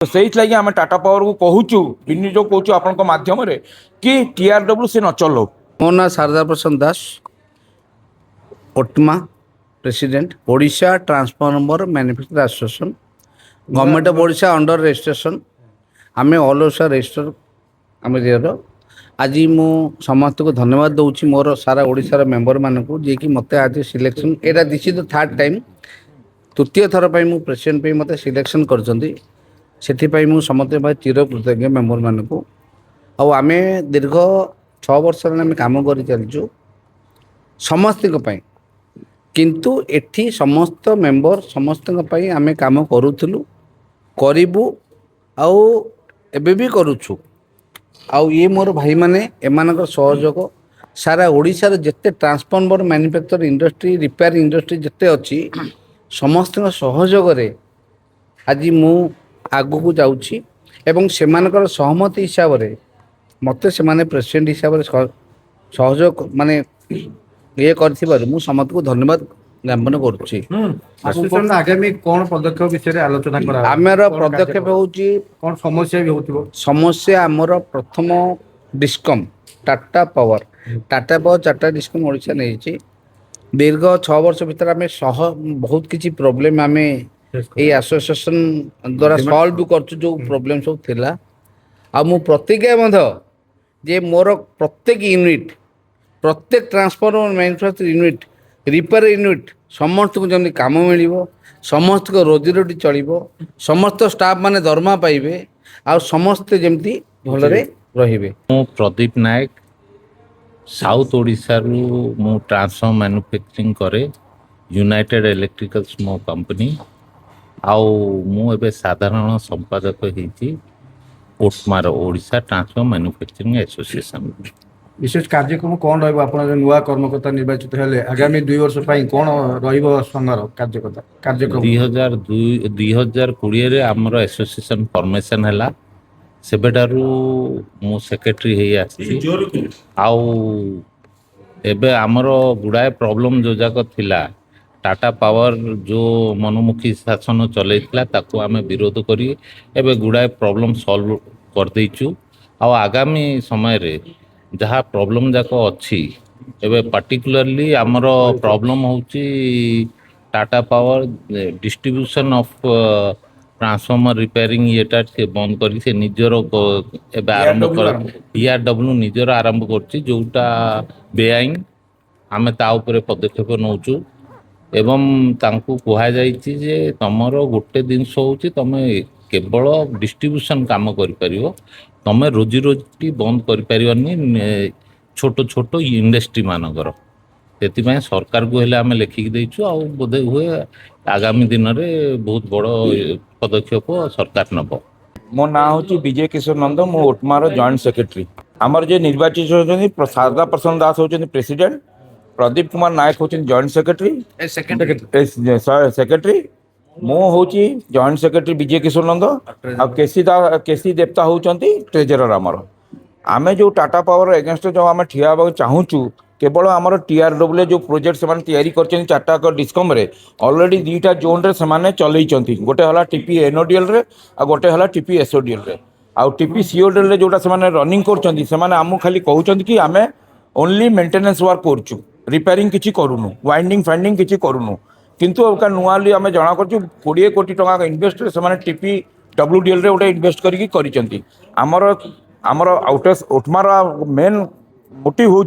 तो से आम टाटा पावर को कहूँ विनियोग कहूँ आपण माध्यम कि TRW से न चलो। मो ना शारदा प्रसाद दास, ओटमा president, Odisha transformer manufacture association, government of Odisha under registration. आम ऑल ओडिशा रजिस्टर आम जेर आज मु समस्त को धन्यवाद दूसरी मोर सारा ओडिशार मेंबर मानक जी कि मत आज सिलेक्शन एटा निश्चित थर्ड टाइम तृतीय थर पर मु प्रेसिडेंट पे मत सिलेक्शन करछंती। सेथिपाई मु समस्त भाई चिर कृतज्ञ मेंबर मानक। आम दीर्घ 6 वर्ष आम काम कर चलचु समस्त किंतु एठी समस्त मेंबर समस्त आम काम करूँ करूँ एबे भी करुछु। आउ ये मोर भाई माने एमानकर सहयोग सारा ओडिशार जिते transformer manufacture industry repair industry जिते अच्छी समस्त सहयोग आज मु आगु को जाउछि एवं सेमानकर सहमति हिसाब से मत से प्रेसिडेंट हिसाब से सहयोग माने ये कर मु समस्त को धन्यवाद ज्ञापन करुच्ची। आगामी कौन पदक्षेप विषय आलोचना करा आमर पदक्षेप होउची कौन समस्या भी होतिबो। समस्या आमर प्रथम डिस्कम टाटा पावर 4टा डिस्कम ओडिशा नहीं दीर्घ 6 वर्ष भीतर आम बहुत किसी प्रोब्लेम आम ये एसोसिएशन द्वारा सॉल्व कर जो प्रोब्लेम सब थिला आ मु प्रतिज्ञा जे मोर प्रत्येक यूनिट प्रत्येक transformer manufacture unit repair unit समस्त को जमी काम मिल समस्त को रोजी रोटी चलो समस्त स्टाफ माने दरमा पाइबे आ समस्ते जमती भलरे रहिबे। मु प्रदीप नायक साउथ ओडिशा रु मु ट्रांसफॉर्मर मैन्युफैक्चरिंग करे यूनाइटेड इलेक्ट्रिकल स्मो कंपनी आउ मु एबे साधारण संपादक होइछि ओटमार ओडिशा ट्रांसफॉर्मर मैन्युफैक्चरिंग एसोसिएशन। विशेष कार्यक्रम कौन रहिबो आपण जो नुवा कर्मकर्ता निर्वाचित हेले आगामी 2 वर्ष पई कौन रहिबो संघर कार्यक्रम 2020 रे हमर एसोसिएशन फॉर्मेशन हैला सेबेटारू मु सेक्रेटरी हे आछि आउ एबे हमर गुडाए प्रॉब्लम जो जाक थिला टाटा पावर जो मनोमुखी शासन चलैतिला ताको आमे विरोध करी एबे गुडाए प्रॉब्लम सॉल्व कर दैछु आ आगामी समय रे जहाँ प्रॉब्लम जाक अच्छी एबे पार्टिकुलरली आमर प्रॉब्लम होची Tata power distribution of transformer repairing येटा से बंद करी से निजर एबे आरंभ कर TRW निजर आरंभ करछि जोटा बेआईन आमे ता ऊपर पदक्षेप नौचु एवं तांकु कुहा जाइछि जे तमर गोटे जिनस होची तमे केवल डिस्ट्रीब्यूशन काम करि परियो तमे रोजी रोटी बंद कर पारिबनी छोट छोट इंडस्ट्री मानकर से सरकार को हेले आमे लेखिक देइछु आ बोधे हुए आगामी दिन में बहुत बड़ पदक्षेप सरकार नब। मो ना हूँ विजय किशोर नंद मो ओटमार जॉइंट सेक्रेटरी। आमर जे निर्वाचित होती शारदा प्रसाद दास होती प्रेसिडेंट, प्रदीप कुमार नायक होती जॉइंट सेक्रेटरी सेक्रेटरी मो हूँ जॉइंट सेक्रेटरी विजय किशोर नंद आ केसी देवता होती ट्रेजरर। आमे जो टाटा पावर एगेंस्ट जो आम ठिया चाहूँ केवल आमर TRW जो प्रोजेक्ट से तैयारी कर 4टा डिस्कम रे ऑलरेडी 2टा जोन रे से चलई गोटे है TP NODL रे आ गोटे है TP SODL रे आ TP CODL रे जोटा से रनिंग कर खाली कहते कि आमे ओनली मेंटेनेंस वर्क करूँ रिपेयरिंग किसी करूँ वाइंडिंग फाइंडिंग किसी करूँ किंतु नुआली आम जना कर 20 कोटी टका इन्वेस्ट से TP WDL रे गोटे इन्वेस्ट करमर आमर आउटस ओटमार मेन मोटिव हूँ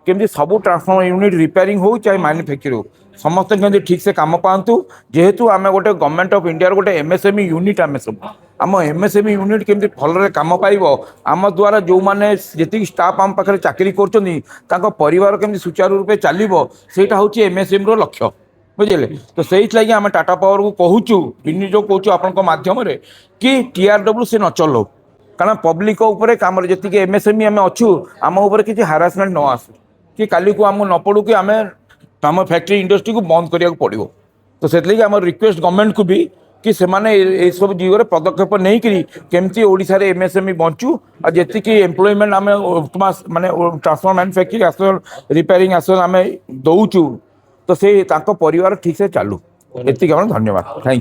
केमती सबू ट्रांसफॉर्मर यूनिट रिपेयरिंग हो चाहे मैन्युफैक्चर हो समस्त केमती ठीक से काम पातु जेहेतु आम गोटे गवर्नमेंट ऑफ इंडिया गोटे MSME यूनिट आम सब आम MSME यूनिट केमती भल काम पाइब आम द्वारा जो मैंने जी स्टाफ आम पाखे चाकरी कर परिवार केमती सुचारू रूपे चलो सेटा हूँ MSME रो लक्ष्य बुझे। तो से आम टाटा पावर को कहूँ विनियोग कहूँ आपण माध्यम कि TRW से न चलो कारण पब्लिक उपर काम जी MSME आम अच्छू आम उपर किसी हारासमेंट न आसू कि काली को आम न पड़ू कि आम फैक्ट्री इंडस्ट्री को बंद करिया पड़ो। तो से आम रिक्वेस्ट गवर्नमेंट को भी कि से सब दिगरे पदक्षेप नहीं करी केमती ओडिशा रे MSME बंचू आ जी एम्प्लॉयमेंट आम माने transformer manufacturing association repairing association आम दौचु तो से परिवार ठीक से चालू। एति धन्यवाद। Thank you.